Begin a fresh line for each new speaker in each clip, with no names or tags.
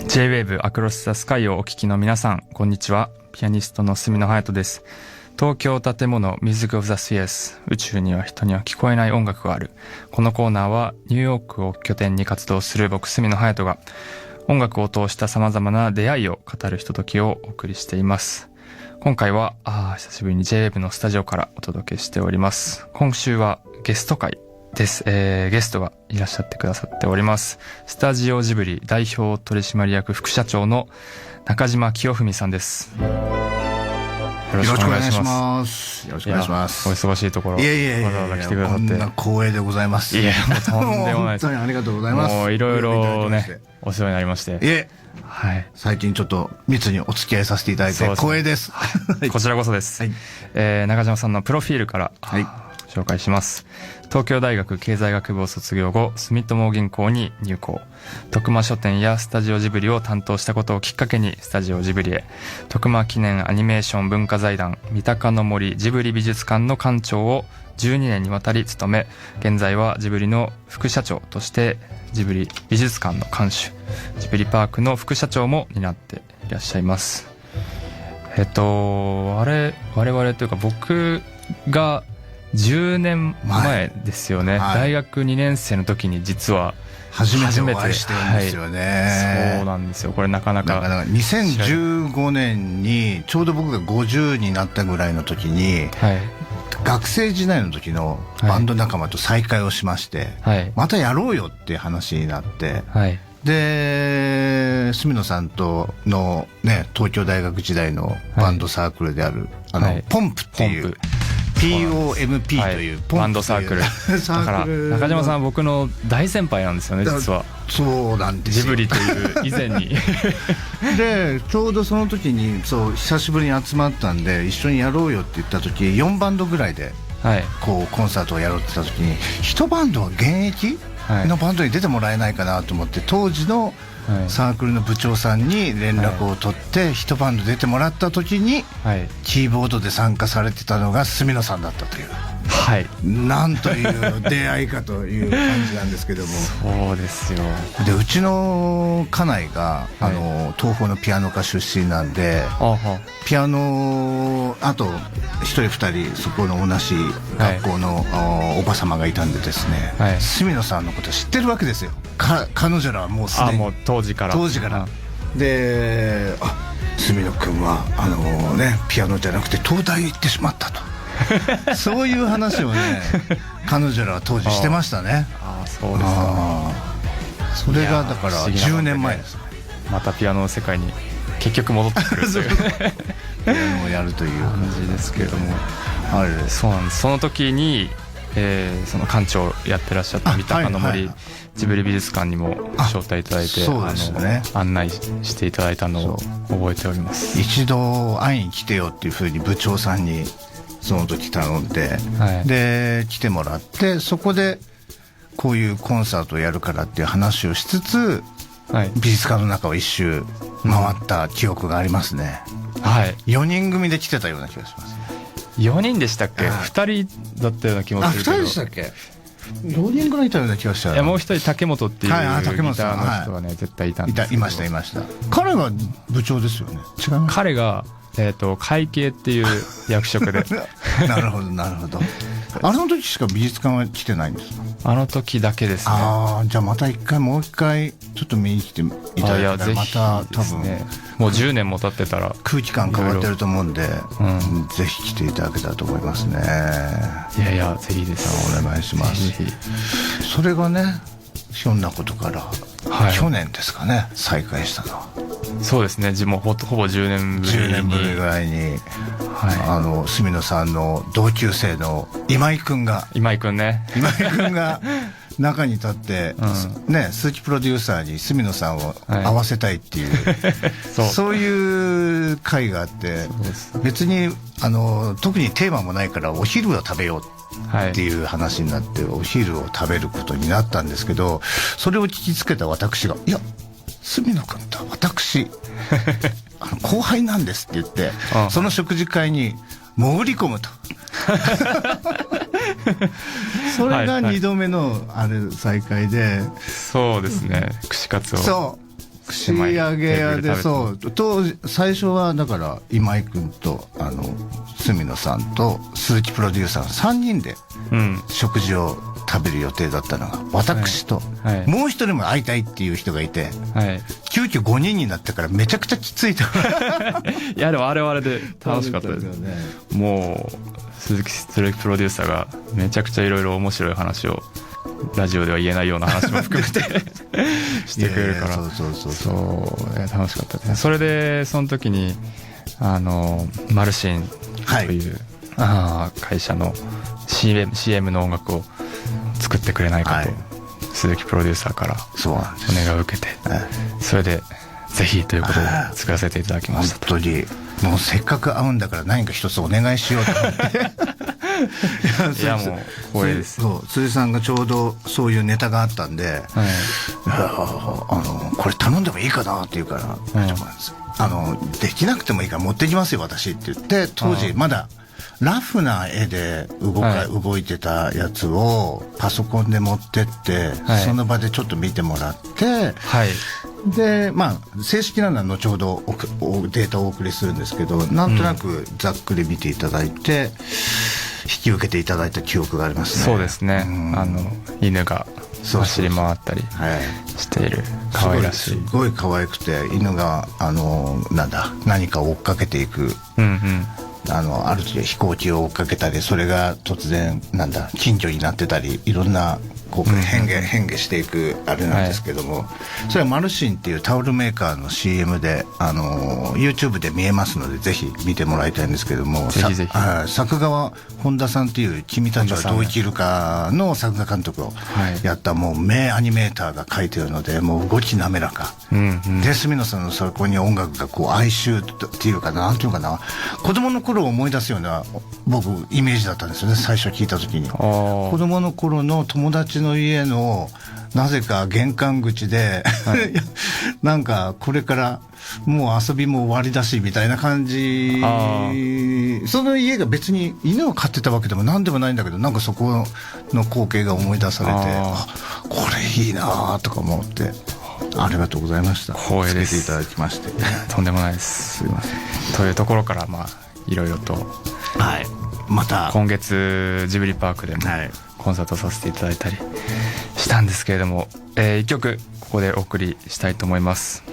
J-Wave アクロスザスカイをお聞きの皆さん、こんにちは。ピアニストの住野隼人です。東京建物 Music of the Spheres、 宇宙には人には聞こえない音楽がある。このコーナーはニューヨークを拠点に活動する僕住野隼人が音楽を通した様々な出会いを語るひとときをお送りしています。今回は久しぶりに J-Wave のスタジオからお届けしております。今週はゲスト会です。ゲストがいらっしゃってくださっております。スタジオジブリ代表取締役副社長の中島清文さんです。よろしくお願いします。
よろしくお願いします。
お忙しいところわざわざ来てくださって、
こんな光栄でございます。
いや、もうとんでもないです。
本当にありがとうございます。
もういろいろね、お世話になりまして、はい、
最近ちょっと密にお付き合いさせていただいて光栄です。
こちらこそです。はい、中島さんのプロフィールから、紹介します。東京大学経済学部を卒業後、住友銀行に入行。徳間書店やスタジオジブリを担当したことをきっかけにスタジオジブリへ。徳間記念アニメーション文化財団三鷹の森ジブリ美術館の館長を12年にわたり務め、現在はジブリの副社長としてジブリ美術館の館主、ジブリパークの副社長も担っていらっしゃいます。我々というか僕が10年前ですよね、大学2年生の時に実は
初めてお会いしてるんですよね、
そうなんですよ。これなかなか
2015年にちょうど僕が50になったぐらいの時に、学生時代の時のバンド仲間と再会をしまして、またやろうよっていう話になって、で住野さんとの、東京大学時代のバンドサークルである、ポンプっていうPOMP という
バンドサークルだから中島さんは僕の大先輩なんですよね、実は。
そうなんですよ、
ジブリという以前に
でちょうどその時に久しぶりに集まったんで一緒にやろうよって言った時、4バンドぐらいでこうコンサートをやろうって言った時に、一バンドは現役のバンドに出てもらえないかなと思って、当時のサークルの部長さんに連絡を取って一バンド出てもらった時に、キーボードで参加されてたのが住野さんだったという、なんという出会いかという感じなんですけども
そうですよ。
でうちの家内が東宝のピアノ科出身なんで、ピアノあと1人2人そこの同じ学校のおば様がいたんでですね、住野さんのこと知ってるわけですよ。彼女らはもうすでに
もう当時から
で、住野君はピアノじゃなくて東大行ってしまったとそういう話をね彼女らは当時してましたね。
そうですか。
それがだから10年前ですね。
またピアノの世界に結局戻ってくるという
ピアノをやるという
感じですけれども、そうなんです。その時にその館長をやってらっしゃった三鷹の森ジブリ美術館にも招待いただいて、案内していただいたのを覚えております。
一度会いに来てよっていうふうに部長さんにその時頼んで、で来てもらって、そこでこういうコンサートをやるからっていう話をしつつ、美術館の中を一周回った記憶がありますね。4人組で来てたような気がします。
4人でしたっけ？2人だったような気もするけど。
2人でしたっけ？4人ぐらいいたような気がした。
もう一人竹本っていうギターの人がね、絶対いたんです。
いました。彼が部長ですよね。違います。
彼が会計っていう役職で
なるほど。あの時しか美術館は来てないんですか？
あの時だけですね。
じゃあまたもう一回ちょっと見に来ていただいたら、また多分
もう10年も経ってたら
空気感変わってると思うんで、ぜひ来ていただけたらと思いますね。
いやぜひです。
お願いします。それがね、ひょんなことから去年ですかね、再開したのは。
そうですね。もうほぼ10年ぶりに
10年ぶりぐらいに、住野さんの同級生の今井君が中に立って、鈴木プロデューサーに住野さんを会わせたいっていう、そういう会があって、別に特にテーマもないからお昼を食べようっていう話になって、お昼を食べることになったんですけど、それを聞きつけた私が「いや住野君と私後輩なんです」って言って、その食事会に潜り込むとそれが2度目の再会で、
そうですね、串カツを
串揚げ屋で、そう当時最初はだから今井君と住野さんと鈴木プロデューサーの3人で食事を食べる予定だったのが、私と、もう一人も会いたいっていう人がいて、急遽5人になってからめちゃくちゃきついと
いやでもあれはあれで楽しかったですね。もう鈴木プロデューサーがめちゃくちゃいろいろ面白い話をラジオでは言えないような話も含めてしてくれるから、そう楽しかったですね。それでその時にマルシンという、会社の CM の音楽を作ってくれないかと鈴木プロデューサーからお願いを受けて、それでぜひということで作らせていただきました。
本当にもうせっかく会うんだから何か一つお願いしようと思っていやもう光栄です。そう辻さんがちょうどそういうネタがあったんで、これ頼んでもいいかなって言うから、できなくてもいいから持ってきますよ私って言って、当時まだラフな絵で動いてたやつをパソコンで持ってって、その場でちょっと見てもらって、で正式なのは後ほどデータをお送りするんですけど、なんとなくざっくり見ていただいて、引き受けていただいた記憶がありますね。
そうですね、犬が走り回ったりしている可愛らしい、
すごい可愛くて、犬が何かを追っかけていく、ある時飛行機を追っかけたり、それが突然金魚になってたり、いろんな変化していくあれなんですけども、それはマルシンっていうタオルメーカーの CM でYouTube で見えますので、ぜひ見てもらいたいんですけども、
ぜひぜひ
作画は本田さんっていう君たちはどう生きるかの作画監督をやったもう名アニメーターが描いてるので、もう動き滑らか、で住野さんのそこに音楽が哀愁っていうかなんていうかな、子供の頃を思い出すような僕イメージだったんですよね、最初聞いた時に。子供の頃の友達の家のなぜか玄関口で、なんかこれからもう遊びも終わりだしみたいな感じ、その家が別に犬を飼ってたわけでも何でもないんだけど、なんかそこの光景が思い出されて、これいいなとか思って、ありがとうございました。
光栄です。
つけていただきまして
とんでもないです。すいません。というところからいろいろと、
また
今月ジブリパークでもコンサートさせていただいたりしたんですけれども、一曲ここでお送りしたいと思います。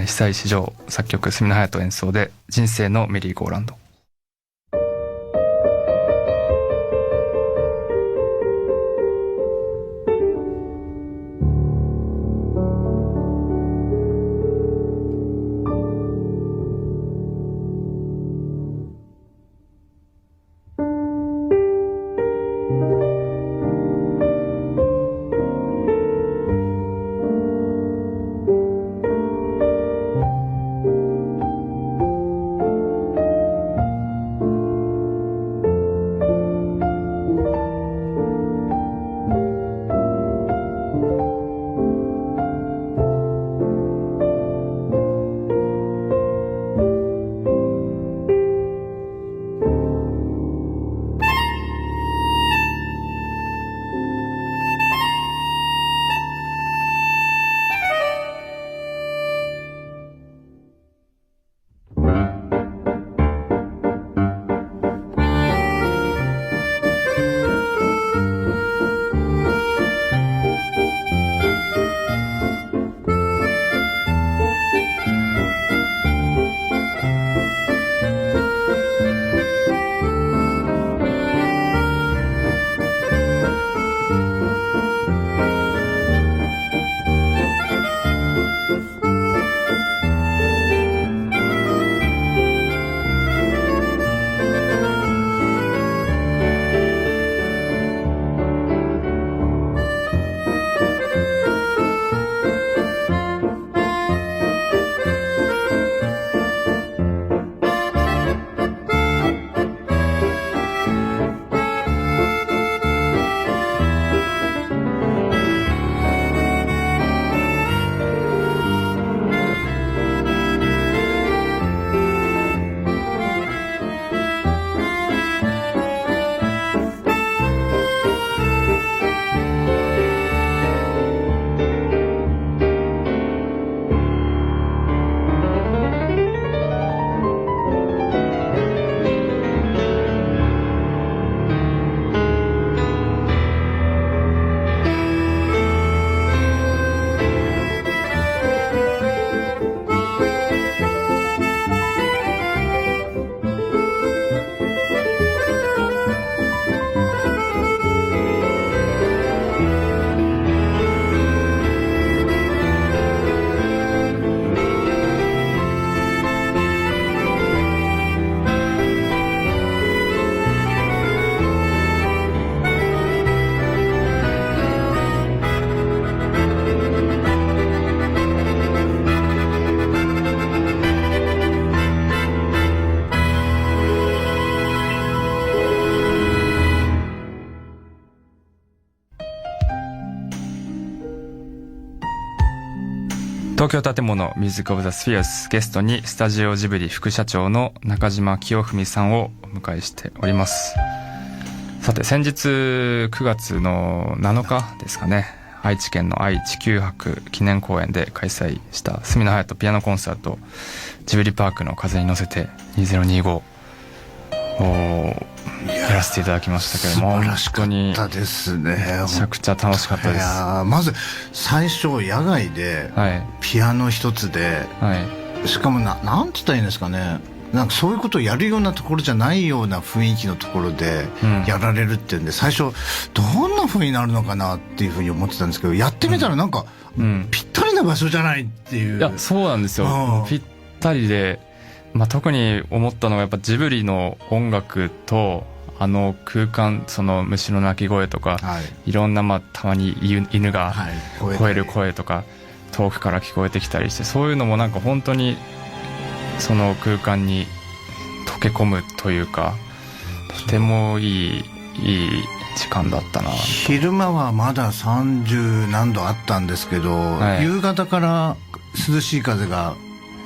久石譲作曲、住野隼人演奏で人生のメリーゴーランド。東京建物ミュージックオブザスフィアス、ゲストにスタジオジブリ副社長の中島清文さんをお迎えしております。さて、先日9月の7日ですかね、愛知県の愛・地球博記念公園で開催した角野隼人ピアノコンサート、ジブリパークの風に乗せて2025をやらせていただきましたけども、
素晴らしかったですね。
めちゃくちゃ楽しかったです。
まず最初野外でピアノ一つで、しかもなんて言ったらいいんですかね、なんかそういうことをやるようなところじゃないような雰囲気のところでやられるっていうんで、最初どんな風になるのかなっていうふうに思ってたんですけど、やってみたらなんかぴったりな場所じゃないっていう。
いや、そうなんですよ。ぴったりで、特に思ったのがやっぱジブリの音楽と空間、その虫の鳴き声とか、いろんなたまに犬が吠える声とか遠くから聞こえてきたりして、そういうのもなんか本当にその空間に溶け込むというか、とてもいい時間だったな。
昼間はまだ30何度あったんですけど、夕方から涼しい風が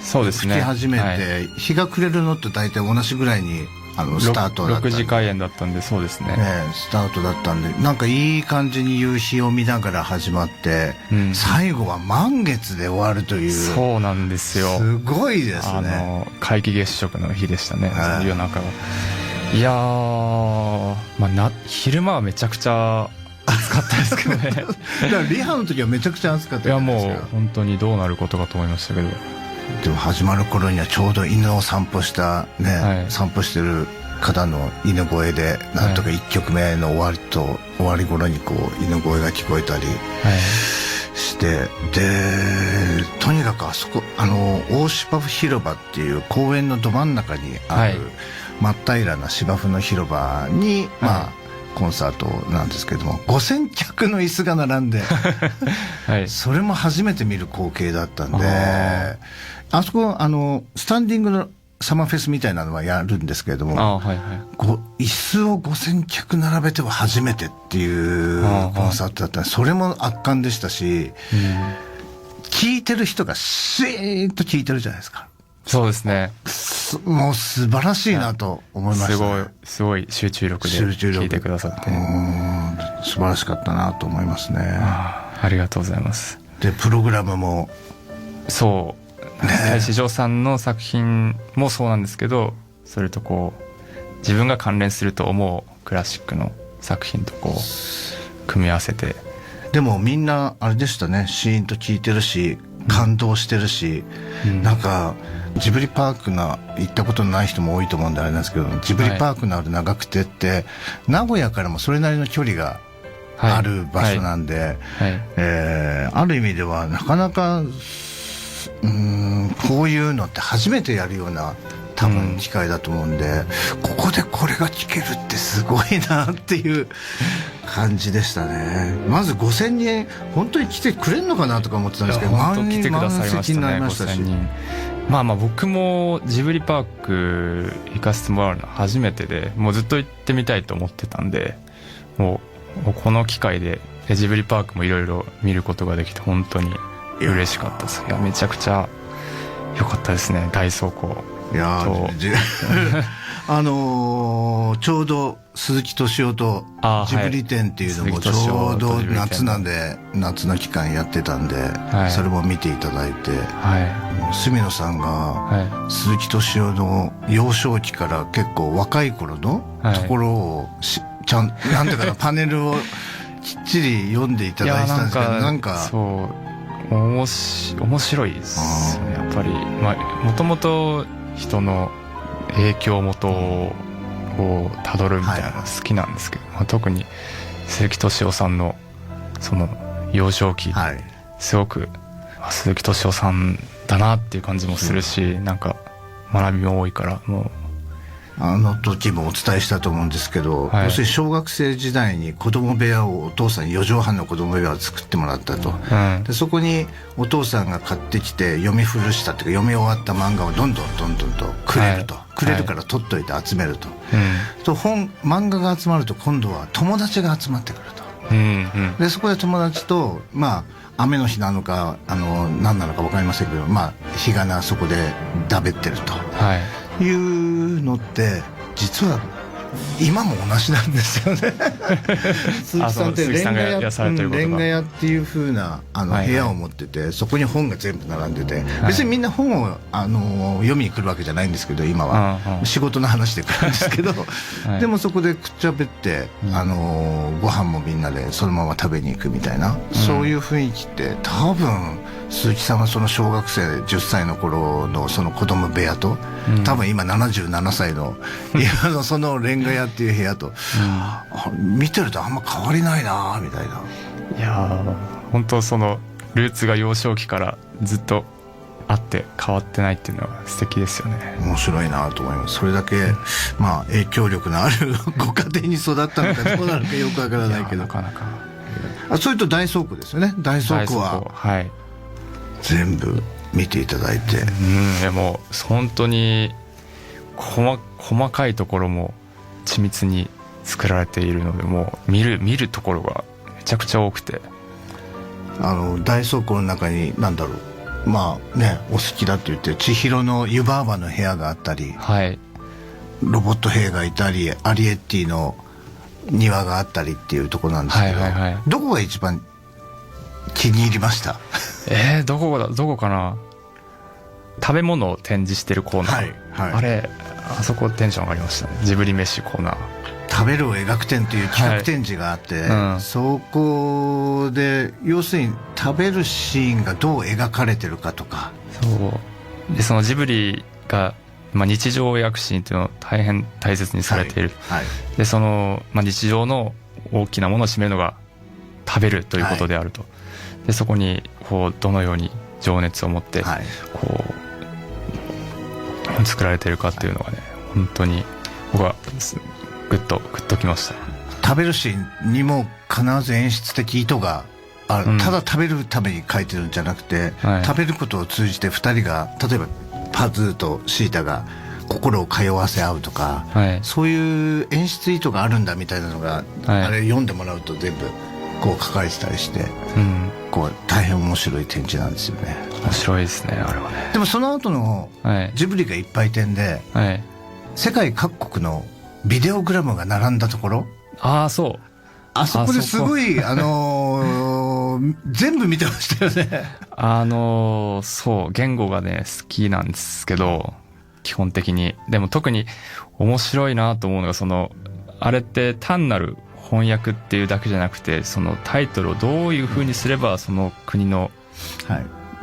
吹き始めて、日が暮れるのって大体同じぐらいにスタートだったんで、
6時開演だったんで、そうですね、
スタートだったんで、なんかいい感じに夕日を見ながら始まって、最後は満月で終わるという。
そうなんですよ。
すごいですね。
皆既月食の日でしたね、夜中は。いやー、昼間はめちゃくちゃ暑かったですけどね。だ
からリハの時はめちゃくちゃ暑かった。
いや、もう本当にどうなることかと思いましたけど。
でも始まる頃にはちょうど犬を散歩したね、散歩してる方の犬声で、なんとか1曲目の終わり頃にこう犬声が聞こえたりして、でとにかくあそこ大芝生広場っていう公園のど真ん中にある真っ平らな芝生の広場に、コンサートなんですけども、5000脚の椅子が並んで、それも初めて見る光景だったんで、あそこスタンディングのサマーフェスみたいなのはやるんですけれども、椅子を5000脚並べては初めてっていうコンサートだったんで、それも圧巻でしたし、聴いてる人がシーンと聴いてるじゃないですか。
そうですね。
もう素晴らしいなと思いましたね。
すごい集中力で聴いてくださって、
素晴らしかったなと思いますね。
ありがとうございます。
でプログラムも
そう太子城さんの作品もそうなんですけど、それとこう自分が関連すると思うクラシックの作品とこう組み合わせて、
でもみんなあれでしたね、シーンと聴いてるし感動してるし、なんかジブリパーク行ったことのない人も多いと思うんであれなんですけど、ジブリパークのある長久手って名古屋からもそれなりの距離がある場所なんで、ある意味ではなかなかこういうのって初めてやるような多分機会だと思うんで、ここでこれが聞けるってすごいなっていう感じでしたね。まず5000人本当に来てくれるのかなとか思ってたんですけど、
本当来てくださいましたね。5000人。僕もジブリパーク行かせてもらうの初めてで、もうずっと行ってみたいと思ってたんで、もうこの機会でジブリパークもいろいろ見ることができて本当に嬉しかったです。いや、めちゃくちゃ良かったですね、大倉庫。
いやちょうど鈴木敏夫とジブリ展っていうのもちょうど夏なんで、夏の期間やってたんで、それも見ていただいて、角野さんが鈴木敏夫の幼少期から結構若い頃のところをなんていうかな、パネルをきっちり読んでいただいてたんですけど、なんか
そう面白いですね、やっぱり。もともと人の影響元をたどるみたいなの好きなんですけど、特に鈴木敏夫さんのその幼少期、すごく鈴木敏夫さんだなっていう感じもするし、なんか学びも多いから、もう
あの時もお伝えしたと思うんですけど、要するに小学生時代に子供部屋をお父さんに4畳半の子供部屋を作ってもらったと、でそこにお父さんが買ってきて読み古したっていうか、読み終わった漫画をどんどんとくれると、くれるから取っといて集めると、漫画が集まると今度は友達が集まってくると、でそこで友達と雨の日なのか何なのか分かりませんけど、日がなそこでだべってるというのって実は今も同じなんですよね。鈴木さんってレンガ屋っていう風な部屋を持ってて、そこに本が全部並んでて、別にみんな本を読みに来るわけじゃないんですけど、今は仕事の話で来るんですけど、でもそこでくっちゃべってご飯もみんなでそのまま食べに行くみたいな、そういう雰囲気って多分鈴木さんはその小学生10歳の頃のその子供部屋と、多分今77歳の今のそのレンガ屋っていう部屋と、見てるとあんま変わりないなみたいな。
いや本当そのルーツが幼少期からずっとあって変わってないっていうのは素敵ですよね。
面白いなと思います。それだけ影響力のあるご家庭に育ったのかどうなのかよくわからないけど、
なかなか
それと大倉庫ですよね。大倉庫は全部見ていただいて、
でも本当に細かいところも緻密に作られているので、もう見るところがめちゃくちゃ多くて、
大倉庫の中にお好きだって言って千尋の湯婆婆の部屋があったり、ロボット兵がいたり、アリエッティの庭があったりっていうところなんですけど、どこが一番気に入りました？
どこかな。食べ物を展示してるコーナー、あそこテンション上がりましたね。ジブリ飯コーナー、
食べるを描く展という企画展示があって、そこで要するに食べるシーンがどう描かれてるかとか、
でそのジブリが、日常を描くシーンっていうのを大変大切にされている、でその、日常の大きなものを占めるのが食べるということであると、でそこにどのように情熱を持って作られているかっていうのがね、本当に僕はグッときました。
食べるシーンにも必ず演出的意図がある、ただ食べるために書いてるんじゃなくて、食べることを通じて2人が、例えばパズーとシータが心を通わせ合うとか、そういう演出意図があるんだみたいなのが、あれ読んでもらうと全部書かれてたりして、大変面白い展示なんですよね。
面白いですね、あれはね。
でもその後のジブリがいっぱい展で、世界各国のビデオグラムが並んだところ、あそこですごい全部見てましたよね。
言語がね好きなんですけど、基本的に。でも特に面白いなと思うのが、あれって単なる翻訳っていうだけじゃなくて、そのタイトルをどういう風にすればその国の、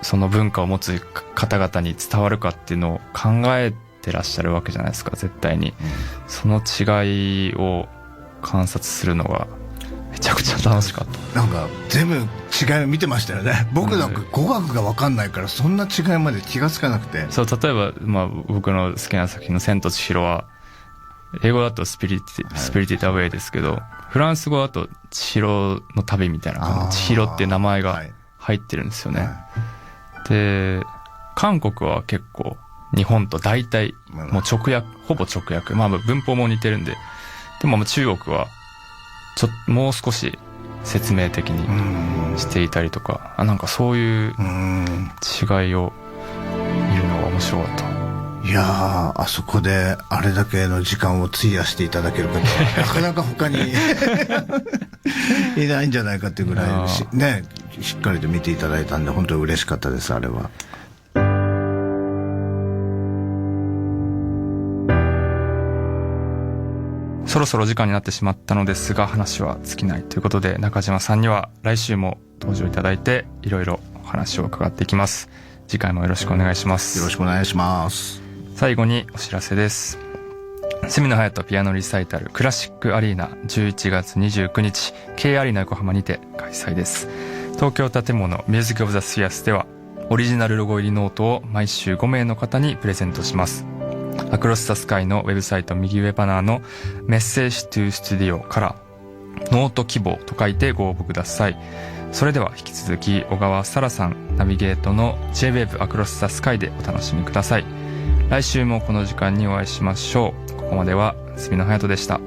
その文化を持つ方々に伝わるかっていうのを考えてらっしゃるわけじゃないですか、絶対に。その違いを観察するのがめちゃくちゃ楽しかった。
全部違いを見てましたよね。僕なんか語学が分かんないからそんな違いまで気がつかなくて。
例えば、僕の好きな作品の千と千尋は、英語だとスピリティドアウェイですけど、フランス語だと千尋の旅みたいな感じ、千尋っていう名前が入ってるんですよね。で、韓国は結構日本と大体もうほぼ直訳、文法も似てるんで、でも中国はもう少し説明的にしていたりとか、そういう違いを見るのが面白かった。
いやあそこであれだけの時間を費やしていただける方はなかなか他にいないんじゃないかっていうぐらいしっかりと見ていただいたんで、本当に嬉しかったです、あれは。
そろそろ時間になってしまったのですが、話は尽きないということで、中島さんには来週も登場いただいて、いろいろお話を伺っていきます。次回もよろしくお願いします。
よろしくお願いします。
最後にお知らせです。角野隼人ピアノリサイタルクラシックアリーナ11月29日 K アリーナ横浜にて開催です。東京建物ミュージックオブザスフィアスではオリジナルロゴ入りノートを毎週5名の方にプレゼントします。アクロスザスカイのウェブサイト右上バナーのメッセージトゥースタジオからノート希望と書いてご応募ください。それでは引き続き小川沙羅さんナビゲートの J-Wave アクロスザスカイでお楽しみください。来週もこの時間にお会いしましょう。ここまでは角野隼人でした。